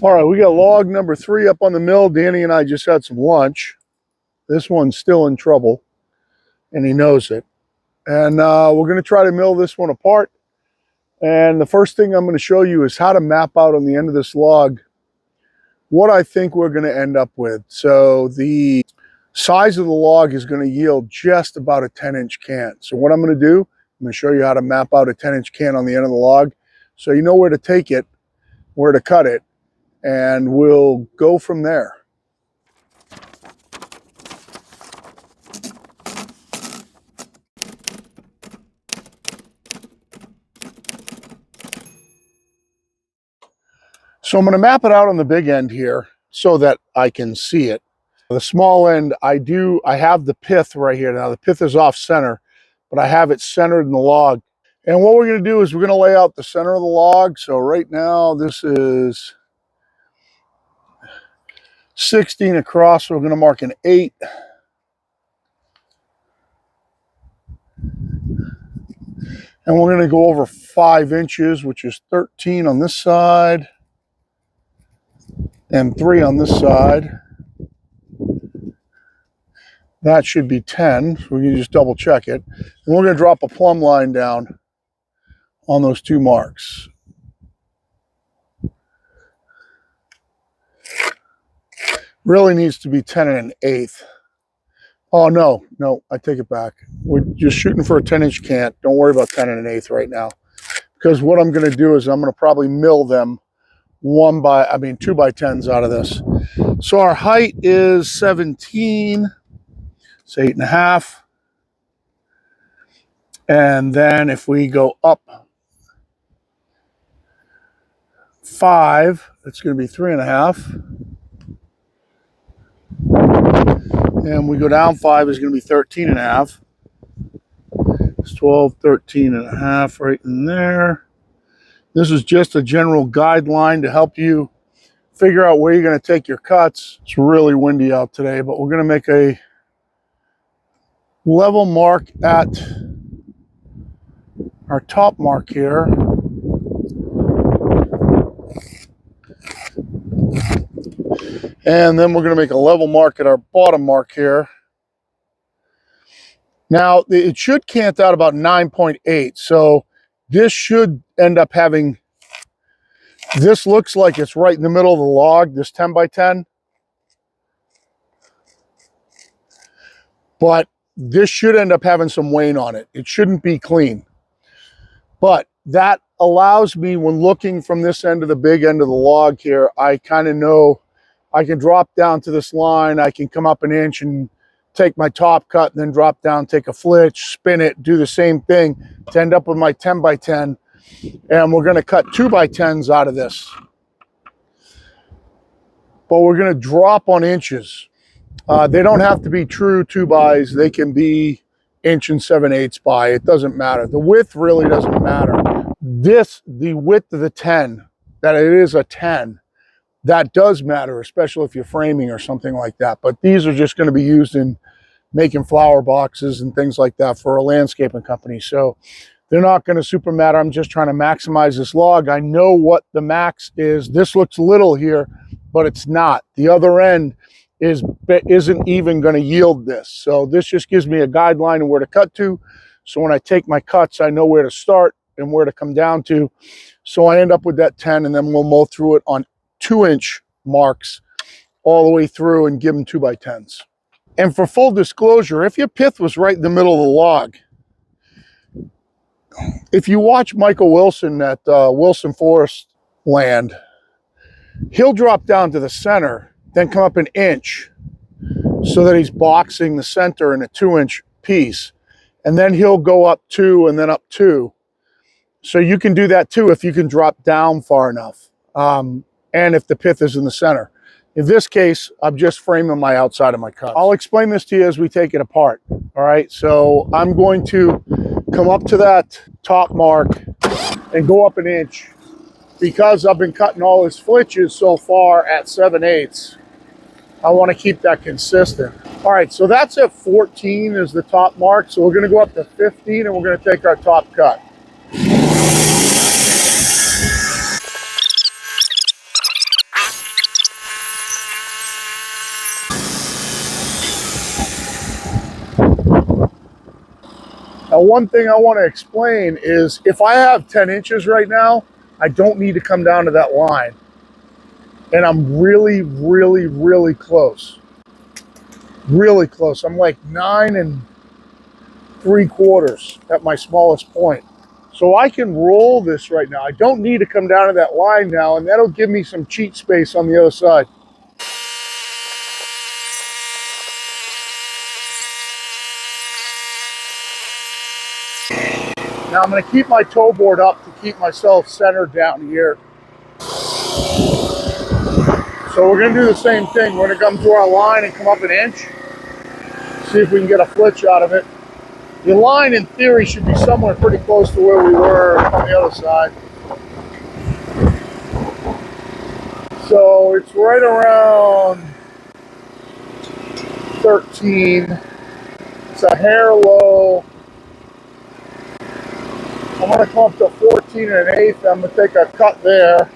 All right, we got log number 3 up on the mill. Danny and I just had some lunch. This one's still in trouble, and he knows it. And we're going to try to mill this one apart. And the first thing I'm going to show you is how to map out on the end of this log what I think we're going to end up with. So the size of the log is going to yield just about a 10-inch can. So what I'm going to do, I'm going to show you how to map out a 10-inch can on the end of the log so you know where to take it, where to cut it, and we'll go from there. So I'm going to map it out on the big end here so that I can see it. The small end, I have the pith right here. Now the pith is off center, but I have it centered in the log. And what we're going to do is we're going to lay out the center of the log. So right now this is 16 across. So we're going to mark an 8. And we're going to go over 5 inches, which is 13 on this side and 3 on this side. That should be 10, so we can just double check it. And we're going to drop a plumb line down on those 2 marks. Really needs to be 10 1/8. Oh, no, I take it back. We're just shooting for a 10-inch cant. Don't worry about 10 1/8 right now. Because what I'm going to do is I'm going to probably mill them 2 by 10s out of this. So our height is 17. It's 8.5. And then if we go up 5, it's going to be 3.5. And we go down 5 is going to be 13.5. It's 12, 13.5 right in there. This is just a general guideline to help you figure out where you're going to take your cuts. It's really windy out today, but we're going to make a level mark at our top mark here. And then we're going to make a level mark at our bottom mark here. Now, it should cant out about 9.8. So this should end up having, this looks like it's right in the middle of the log, this 10 by 10. But this should end up having some wane on it. It shouldn't be clean. But that allows me, when looking from this end to the big end of the log here, I kind of know I can drop down to this line. I can come up an inch and take my top cut and then drop down, take a flitch, spin it, do the same thing to end up with my 10 by 10. And we're going to cut 2 by 10s out of this. But we're going to drop on inches. They don't have to be true 2 bys. They can be 1 7/8 by. It doesn't matter. The width really doesn't matter. The width of the 10, that it is a 10, that does matter, especially if you're framing or something like that. But these are just going to be used in making flower boxes and things like that for a landscaping company. So they're not going to super matter. I'm just trying to maximize this log. I know what the max is. This looks little here, but it's not. The other end isn't even going to yield this. So this just gives me a guideline of where to cut to. So when I take my cuts, I know where to start and where to come down to. So I end up with that 10, and then we'll mow through it on 2-inch marks all the way through and give them 2 by 10s. And for full disclosure, if your pith was right in the middle of the log, if you watch Michael Wilson at Wilson Forest Land, he'll drop down to the center, then come up an inch so that he's boxing the center in a 2-inch piece. And then he'll go up 2 and then up 2. So you can do that too if you can drop down far enough. And if the pith is in the center. In this case, I'm just framing my outside of my cut. I'll explain this to you as we take it apart. All right, so I'm going to come up to that top mark and go up an inch because I've been cutting all his flitches so far at 7/8. I want to keep that consistent. All right, so that's at 14 is the top mark. So we're going to go up to 15 and we're going to take our top cut. Now, one thing I want to explain is if I have 10 inches right now, I don't need to come down to that line. And I'm really, really, really close. Really close. I'm like 9 3/4 at my smallest point. So I can roll this right now. I don't need to come down to that line now, and that'll give me some cheat space on the other side. Now I'm going to keep my toe board up to keep myself centered down here. So we're going to do the same thing. We're going to come to our line and come up an inch. See if we can get a flitch out of it. The line, in theory, should be somewhere pretty close to where we were on the other side. So it's right around 13. It's a hair low. I'm going to come up to 14 1/8. I'm going to take a cut there.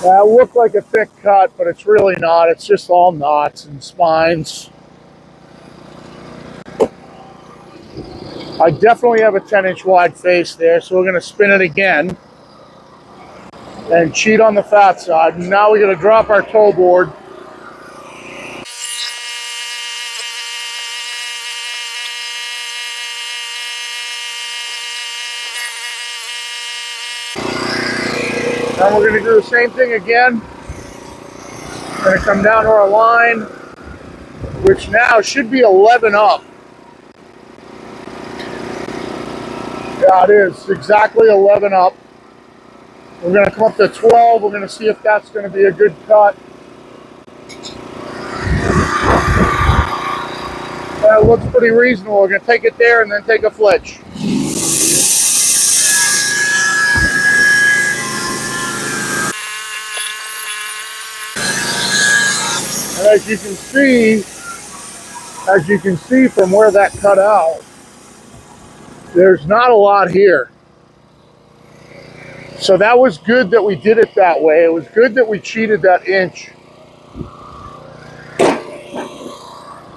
That looked like a thick cut, but it's really not. It's just all knots and spines. I definitely have a 10-inch wide face there, so we're going to spin it again and cheat on the fat side. Now we're going to drop our toe board. And we're going to do the same thing again. We're going to come down to our line, which now should be 11 up. Yeah, it is exactly 11 up. We're going to come up to 12. We're going to see if that's going to be a good cut. That looks pretty reasonable. We're going to take it there and then take a flitch. And as you can see from where that cut out, there's not a lot here. So that was good that we did it that way. It was good that we cheated that inch.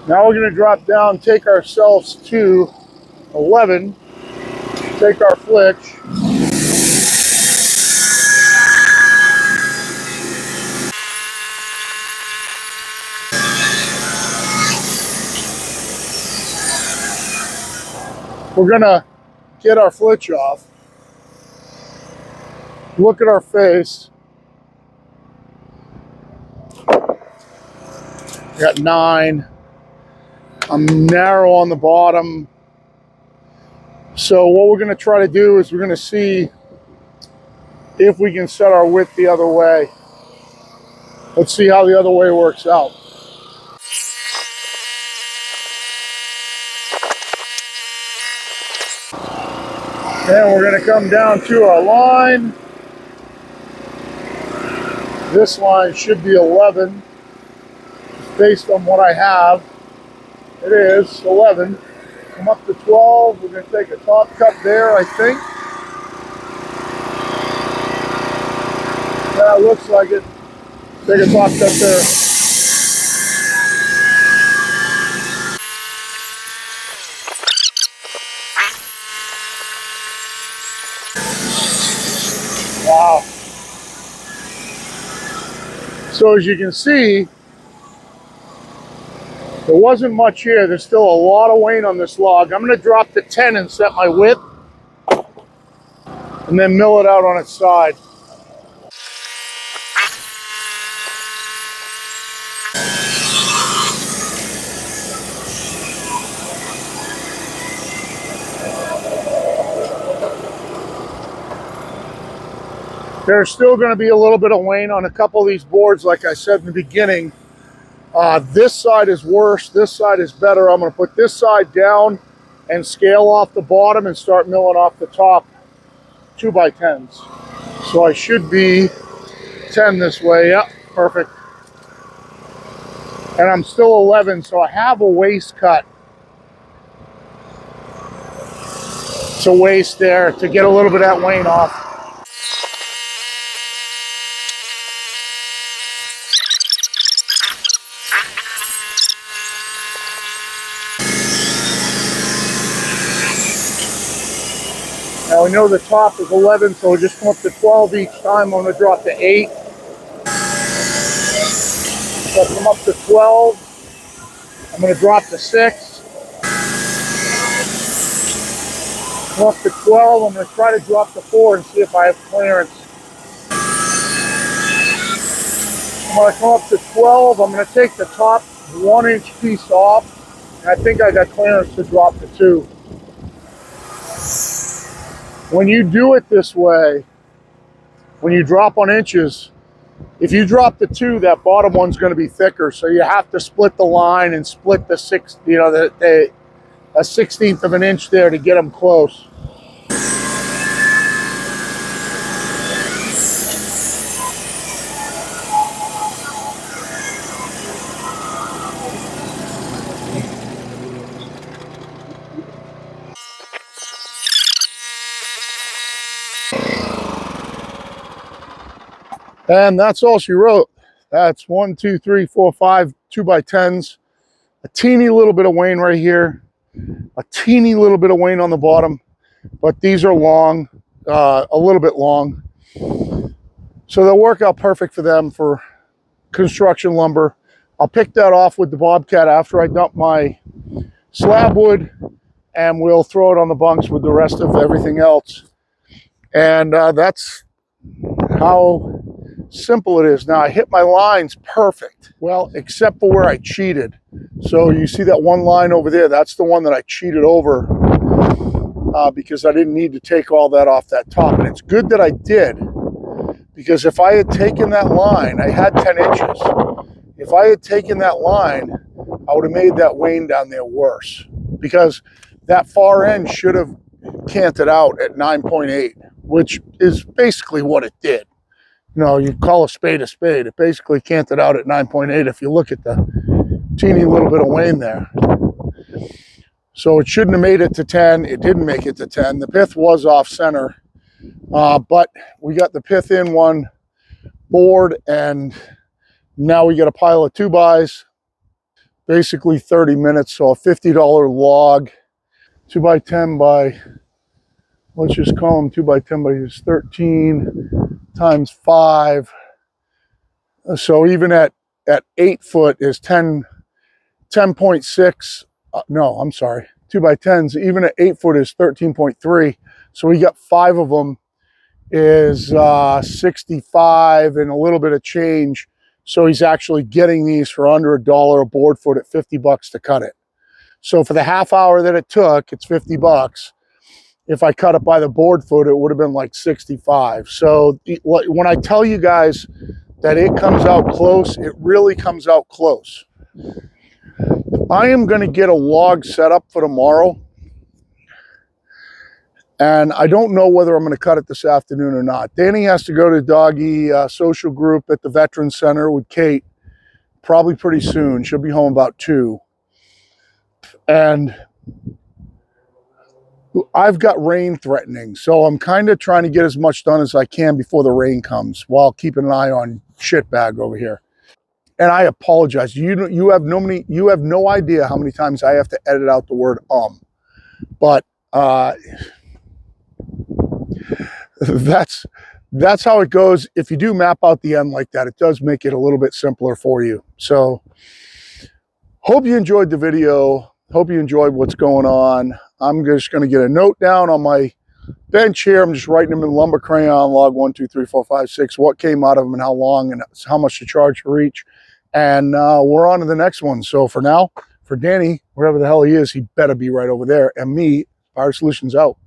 Now we're going to drop down, take ourselves to 11, take our flitch. We're going to get our flitch off. Look at our face. We got 9. I'm narrow on the bottom. So what we're going to try to do is we're going to see if we can set our width the other way. Let's see how the other way works out. And we're going to come down to our line. This line should be 11. Based on what I have, it is 11. Come up to 12. We're going to take a top cut there, I think. That looks like it. Take a top cut there. Wow. So as you can see, there wasn't much here. There's still a lot of weight on this log. I'm going to drop to 10 and set my width, and then mill it out on its side. There's still going to be a little bit of wane on a couple of these boards, like I said in the beginning. This side is worse, this side is better. I'm going to put this side down and scale off the bottom and start milling off the top 2x10s. So I should be 10 this way, yep. perfect. And I'm still 11, so I have a waste cut to waste there to get a little bit of that wane off. Now we know the top is 11, so we'll just come up to 12 each time. I'm going to drop to 8. So I come up to 12. I'm going to drop to 6. Come up to 12. I'm going to try to drop to 4 and see if I have clearance. I'm going to come up to 12. I'm going to take the top 1-inch piece off. And I think I got clearance to drop to 2. When you do it this way, when you drop on inches, if you drop the 2, that bottom one's going to be thicker. So you have to split the line and split the 6, a 1/16 of an inch there to get them close. And that's all she wrote. That's 1, 2, 3, 4, 5 2x10s. A teeny little bit of wane right here. A teeny little bit of wane on the bottom. But these are long, a little bit long. So they'll work out perfect for them for construction lumber. I'll pick that off with the Bobcat after I dump my slab wood, and we'll throw it on the bunks with the rest of everything else. And that's how simple it is. Now I hit my lines perfect. Well, except for where I cheated. So you see that one line over there, that's the one that I cheated over because I didn't need to take all that off that top. And it's good that I did, because if I had taken that line, I had 10 inches. If I had taken that line, I would have made that wane down there worse, because that far end should have canted out at 9.8, which is basically what it did. You know, you call a spade a spade. It basically canted out at 9.8 if you look at the teeny little bit of wane there. So it shouldn't have made it to 10. It didn't make it to 10. The pith was off center, but we got the pith in one board, and now we got a pile of 2x, basically 30 minutes. So a $50 log, 2x10 by, let's just call them 2x10 by 13 times 5. So even at 8 foot is 10.6. No, I'm sorry, 2x10s. Even at 8 foot is 13.3. So we got 5 of them is 65 and a little bit of change. So he's actually getting these for under $1 a board foot at 50 bucks to cut it. So for the half hour that it took, it's 50 bucks. If I cut it by the board foot, it would have been like 65. So when I tell you guys that it comes out close, it really comes out close. I am going to get a log set up for tomorrow, and I don't know whether I'm going to cut it this afternoon or not. Danny has to go to doggy social group at the Veterans Center with Kate probably pretty soon. She'll be home about 2. And I've got rain threatening, so I'm kind of trying to get as much done as I can before the rain comes, while keeping an eye on shitbag over here. And I apologize. You have no idea how many times I have to edit out the word but that's how it goes. If you do map out the end like that, it does make it a little bit simpler for you. So hope you enjoyed the video. Hope you enjoyed what's going on. I'm just going to get a note down on my bench here. I'm just writing them in lumber crayon, log 1, 2, 3, 4, 5, 6, what came out of them and how long and how much to charge for each. And we're on to the next one. So for now, for Danny, wherever the hell he is, he better be right over there. And me, Power Solutions out.